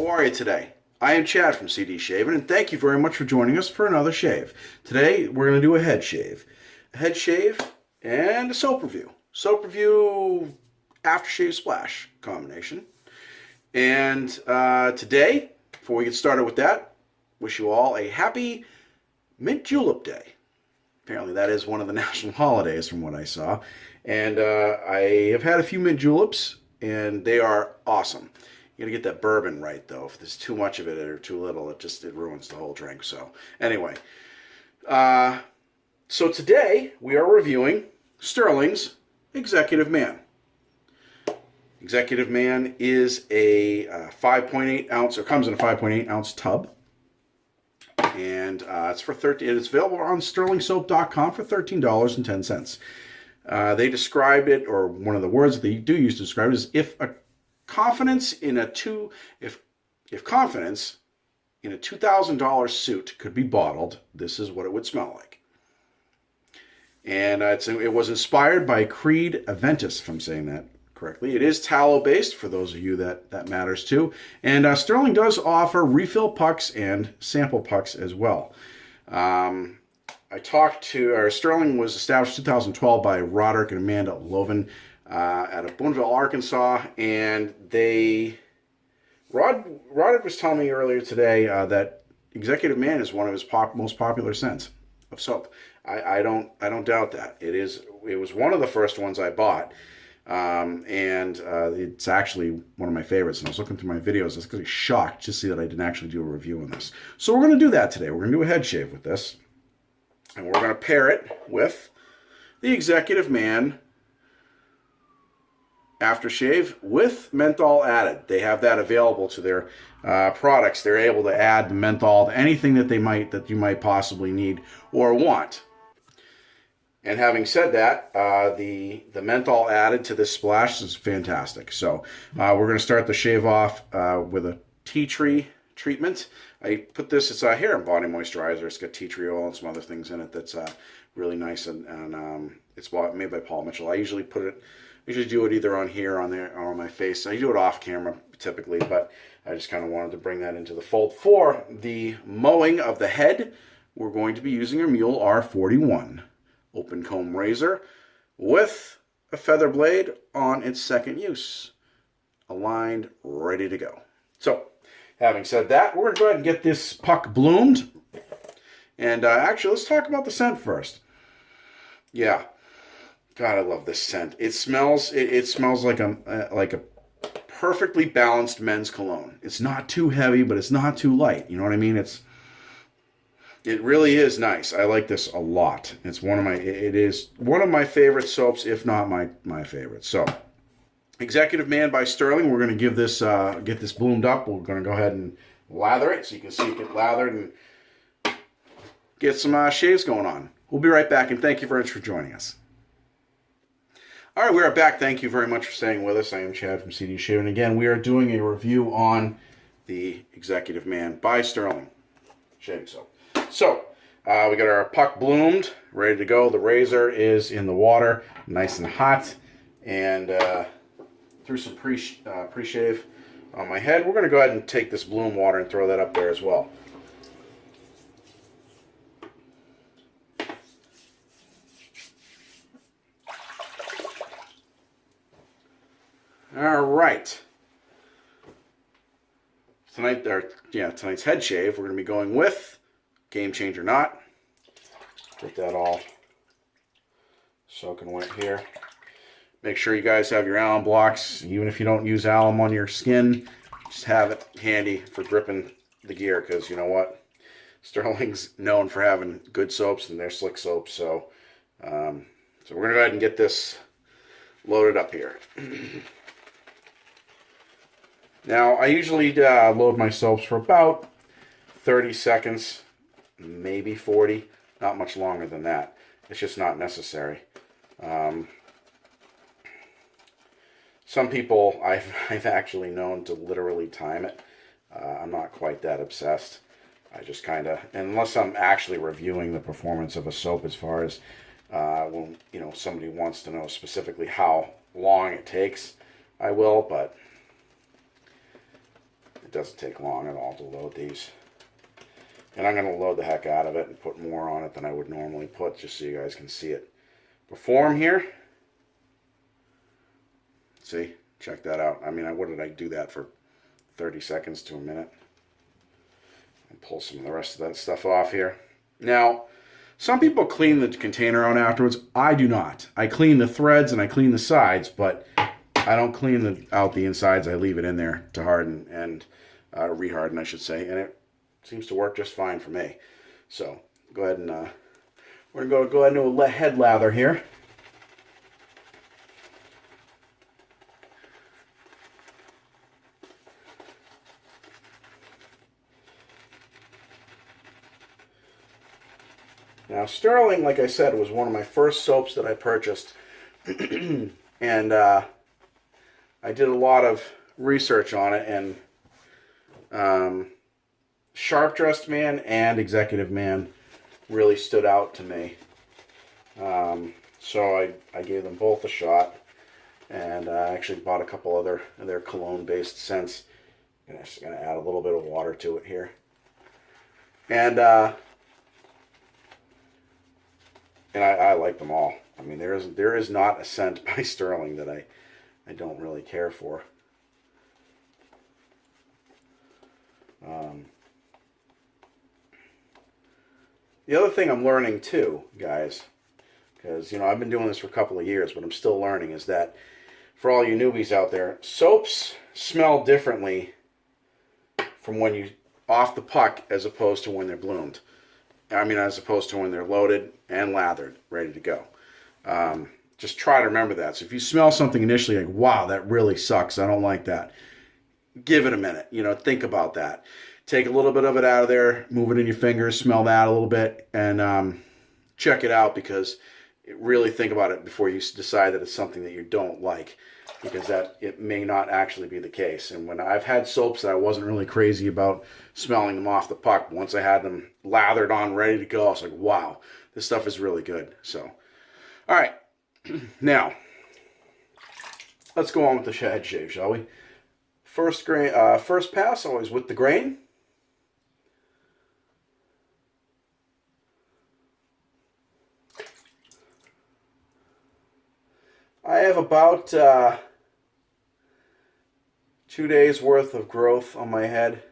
how are you today? I am Chad from CD Shaving, and thank you very much for joining us for another shave. Today, we're going to do a head shave. A head shave and a soap review. Soap review, Aftershave Splash combination. And today, before we get started with that, wish you all a happy Mint Julep Day. Apparently that is one of the national holidays from what I saw. And I have had a few mint juleps, and they are awesome. You gotta get that bourbon right, though. If there's too much of it or too little, it ruins the whole drink. So anyway, so today we are reviewing Stirlings Executive Man. Executive Man is a 5.8 ounce, or comes in a 5.8 ounce tub. And it's for it's available on sterlingsoap.com for $13.10. They described it, or one of the words that they do use to describe it is if confidence in a $2,000 suit could be bottled, this is what it would smell like. And it was inspired by Creed Aventus, if I'm saying that correctly. It is tallow based for those of you that matters to. And Stirling does offer refill pucks and sample pucks as well. Stirling was established in 2012 by Roderick and Amanda Loven out of Boonville, Arkansas, and Roderick was telling me earlier today that Executive Man is one of his most popular scents of soap. I don't doubt that. It was one of the first ones I bought, and it's actually one of my favorites. And I was looking through my videos. I was really shocked to see that I didn't actually do a review on this. So we're going to do that today. We're going to do a head shave with this, and we're going to pair it with the Executive Man aftershave with menthol added. They have that available to their products. They're able to add the menthol to anything that you might possibly need or want. And having said that, the menthol added to this splash is fantastic. So we're going to start the shave off with a tea tree treatment. I put this, it's a hair and body moisturizer. It's got tea tree oil and some other things in it that's really nice, and it's made by Paul Mitchell. I usually do it either on here or on my face. I do it off camera typically, but I just kind of wanted to bring that into the fold. For the mowing of the head, we're going to be using a Muhle R41 open comb razor with a feather blade on its second use, aligned, ready to go. So, having said that, we're going to go ahead and get this puck bloomed. And actually, let's talk about the scent first. Yeah. God, I love this scent. It smells like a perfectly balanced men's cologne. It's not too heavy, but it's not too light. You know what I mean? It really is nice. I like this a lot. It is one of my favorite soaps, if not my favorite. So, Executive Man by Stirling. We're going to give this get this bloomed up. We're going to go ahead and lather it, so you can see it get lathered and get some shaves going on. We'll be right back, and thank you very much for joining us. All right, we are back. Thank you very much for staying with us. I am Chad from CD Shaving. Again, we are doing a review on the Executive Man by Stirling shaving soap. So, we got our puck bloomed, ready to go. The razor is in the water, nice and hot, and threw some pre-shave on my head. We're going to go ahead and take this bloom water and throw that up there as well. All right. Tonight's head shave, we're going to be going with Game Changer Knot. Get that all soaking wet here. Make sure you guys have your alum blocks. Even if you don't use alum on your skin, just have it handy for gripping the gear, because you know what? Stirling's known for having good soaps, and they're slick soaps. So, we're going to go ahead and get this loaded up here. Now, I usually load my soaps for about 30 seconds, maybe 40, not much longer than that. It's just not necessary. Some people I've actually known to literally time it. I'm not quite that obsessed. I just kind of, unless I'm actually reviewing the performance of a soap, as far as when somebody wants to know specifically how long it takes, I will, but doesn't take long at all to load these. And I'm going to load the heck out of it and put more on it than I would normally put, just so you guys can see it perform here. See? Check that out. I mean, what did I do that for 30 seconds to a minute? And pull some of the rest of that stuff off here. Now, some people clean the container out afterwards. I do not. I clean the threads and I clean the sides, but I don't clean out the insides. I leave it in there to harden and reharden, I should say, and it seems to work just fine for me. So go ahead and we're going to go ahead and do a head lather here. Now, Stirling, like I said, was one of my first soaps that I purchased. And I did a lot of research on it, and Sharp Dressed Man and Executive Man really stood out to me. So I gave them both a shot, and I actually bought a couple other of their cologne-based scents. I'm just going to add a little bit of water to it here. And I like them all. I mean, there is not a scent by Stirling that I don't really care for. The other thing I'm learning too, guys, because I've been doing this for a couple of years, but I'm still learning, is that for all you newbies out there, soaps smell differently from when you off the puck as opposed to when they're bloomed. I mean, as opposed to when they're loaded and lathered, ready to go. Just try to remember that. So if you smell something initially like, wow, that really sucks, I don't like that, give it a minute. Think about that. Take a little bit of it out of there, move it in your fingers, smell that a little bit, and check it out, because really think about it before you decide that it's something that you don't like, because it may not actually be the case. And when I've had soaps that I wasn't really crazy about smelling them off the puck, once I had them lathered on, ready to go, I was like, wow, this stuff is really good. So, all right, now let's go on with the head shave, shall we? First pass, always with the grain. I have about 2 days worth of growth on my head.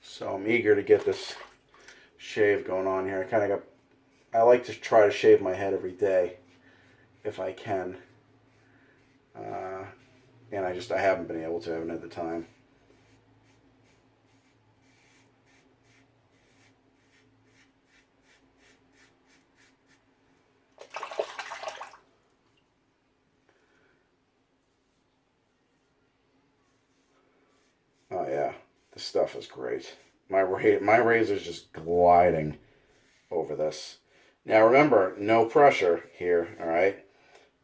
So I'm eager to get this shave going on here. I like to try to shave my head every day if I can. And I haven't been able to, I haven't had the time. Oh yeah, this stuff is great. My razor's just gliding over this. Now remember, no pressure here, all right?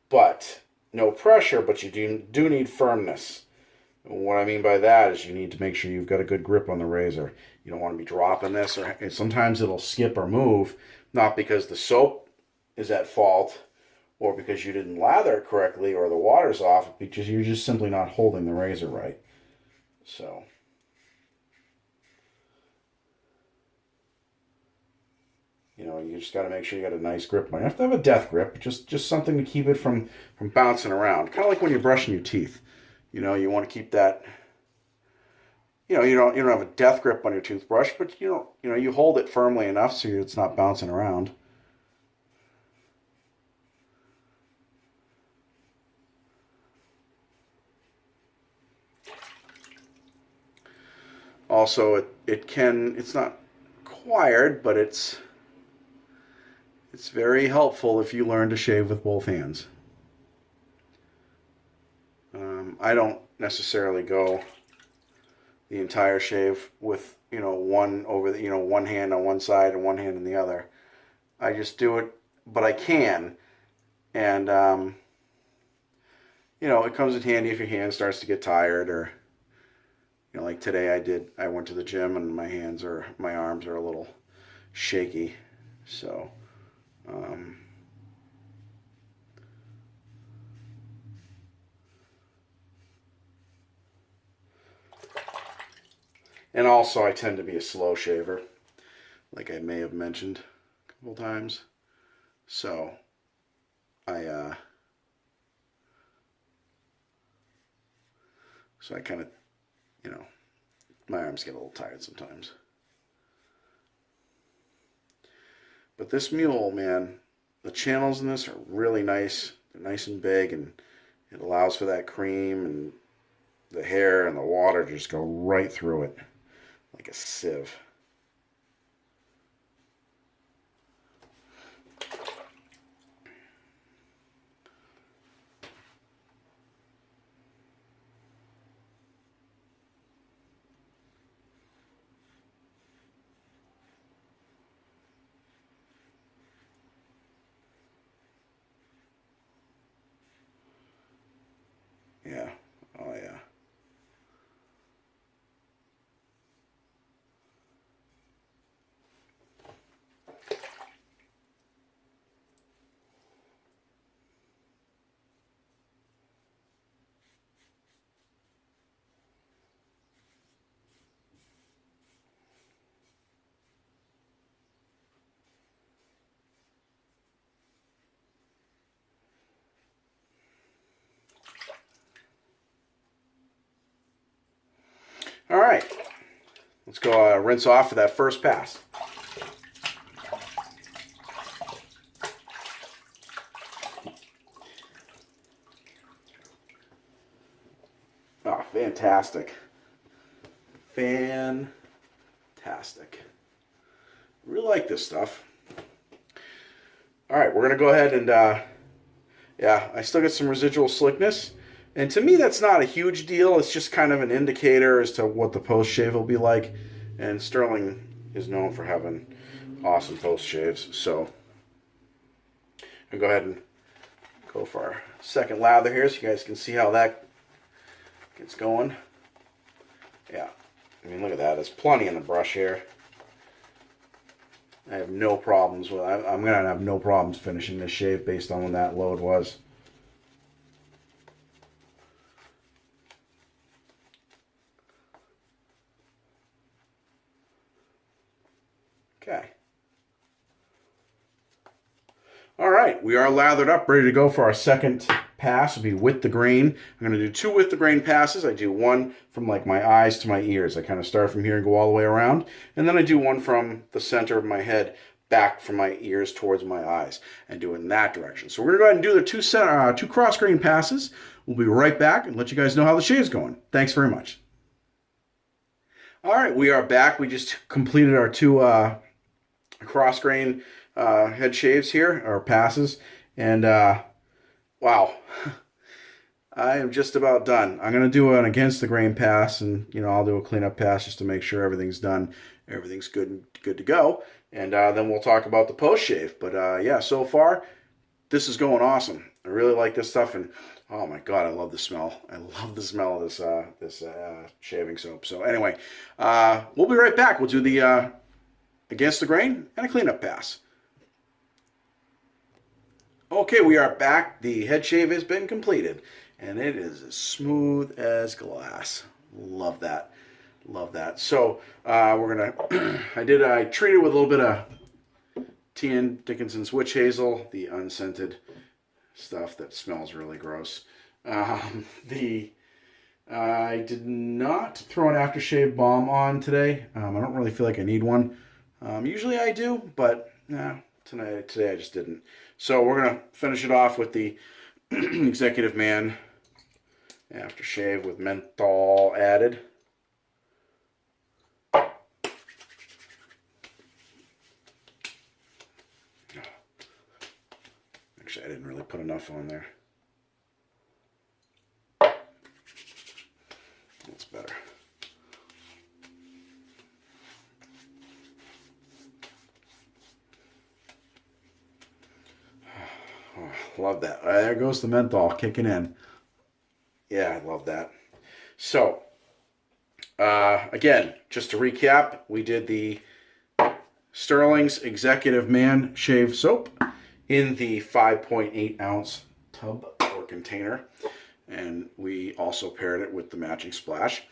But no pressure, but you do need firmness. And what I mean by that is you need to make sure you've got a good grip on the razor. You don't want to be dropping this, or sometimes it'll skip or move, not because the soap is at fault or because you didn't lather it correctly or the water's off, because you're just simply not holding the razor right. So you just got to make sure you got a nice grip. You don't have to have a death grip, just something to keep it from bouncing around. Kind of like when you're brushing your teeth. You want to keep that. You don't have a death grip on your toothbrush, but you hold it firmly enough so it's not bouncing around. Also, it's not required, but it's very helpful if you learn to shave with both hands. I don't necessarily go the entire shave with one hand on one side and one hand on the other. I just do it, but I can, and it comes in handy if your hand starts to get tired, or like today I went to the gym and my arms are a little shaky, so And also, I tend to be a slow shaver, like I may have mentioned a couple times. So, I kind of, you know, my arms get a little tired sometimes. But this Muhle, man, the channels in this are really nice. They're nice and big, and it allows for that cream and the hair and the water to just go right through it like a sieve. Yeah. Oh, yeah. All right. Let's go rinse off for that first pass. Oh, fantastic. Fantastic. Really like this stuff. All right, we're going to go ahead and, yeah, I still get some residual slickness. And to me, that's not a huge deal. It's just kind of an indicator as to what the post shave will be like. And Stirling is known for having awesome post shaves. So I'll go ahead and go for our second lather here so you guys can see how that gets going. Yeah, I mean, look at that. There's plenty in the brush here. I have no problems with it. I'm going to have no problems finishing this shave based on when that load was. Okay. All right, we are lathered up, ready to go for our second pass. It'll be with the grain. I'm going to do 2 with the grain passes. I do one from like my eyes to my ears. I kind of start from here and go all the way around. And then I do one from the center of my head back from my ears towards my eyes and do it in that direction. So we're going to go ahead and do the 2 cross grain passes. We'll be right back and let you guys know how the shave's going. Thanks very much. All right, we are back. We just completed our 2 cross grain head shaves here, or passes, and wow, I am just about done. I'm going to do an against the grain pass, and I'll do a cleanup pass just to make sure everything's done, everything's good to go, and then we'll talk about the post shave. But yeah, so far this is going awesome. I really like this stuff, and oh my god, I love the smell. I love the smell of this shaving soap. So anyway, we'll be right back. We'll do the against the grain and a cleanup pass. Okay, we are back. The head shave has been completed, and it is as smooth as glass. Love that. Love that. So we're gonna. I treated it with a little bit of T.N. Dickinson's witch hazel, the unscented stuff that smells really gross. I did not throw an aftershave balm on today. I don't really feel like I need one. Usually I do, but today I just didn't. So we're going to finish it off with the Executive Man aftershave with menthol added. Actually, I didn't really put enough on there. That's better. Oh, love that. There goes the menthol kicking in. Yeah, I love that. So, again, just to recap, we did the Stirlings Executive Man Shave Soap in the 5.8 ounce tub or container. And we also paired it with the matching splash.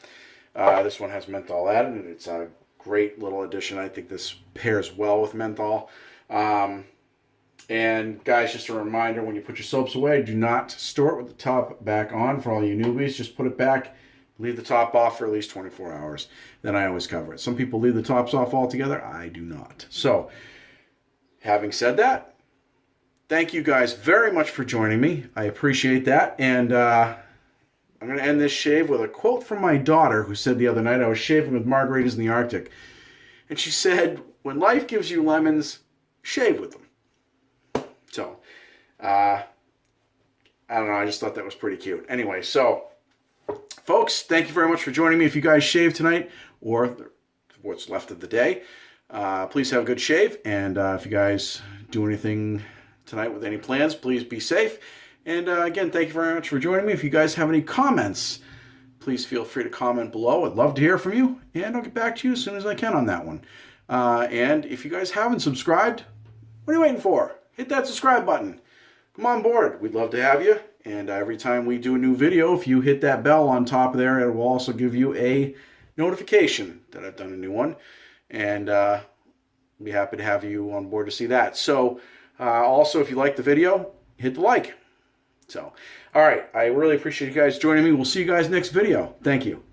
This one has menthol added, and it's a great little addition. I think this pairs well with menthol. And guys, just a reminder, when you put your soaps away, do not store it with the top back on. For all you newbies, just put it back, leave the top off for at least 24 hours. Then I always cover it. Some people leave the tops off altogether. I do not. So, having said that, thank you guys very much for joining me. I appreciate that. And I'm going to end this shave with a quote from my daughter, who said the other night, I was shaving with margaritas in the Arctic. And she said, when life gives you lemons, shave with them. So, I don't know, I just thought that was pretty cute. Anyway, so, folks, thank you very much for joining me. If you guys shave tonight, or what's left of the day, please have a good shave. And if you guys do anything tonight with any plans, please be safe. And again, thank you very much for joining me. If you guys have any comments, please feel free to comment below. I'd love to hear from you, and I'll get back to you as soon as I can on that one. And if you guys haven't subscribed, what are you waiting for? Hit that subscribe button. Come on board. We'd love to have you. And every time we do a new video, if you hit that bell on top there, it will also give you a notification that I've done a new one. And I'll be happy to have you on board to see that. So also, if you like the video, hit the like. So, all right. I really appreciate you guys joining me. We'll see you guys next video. Thank you.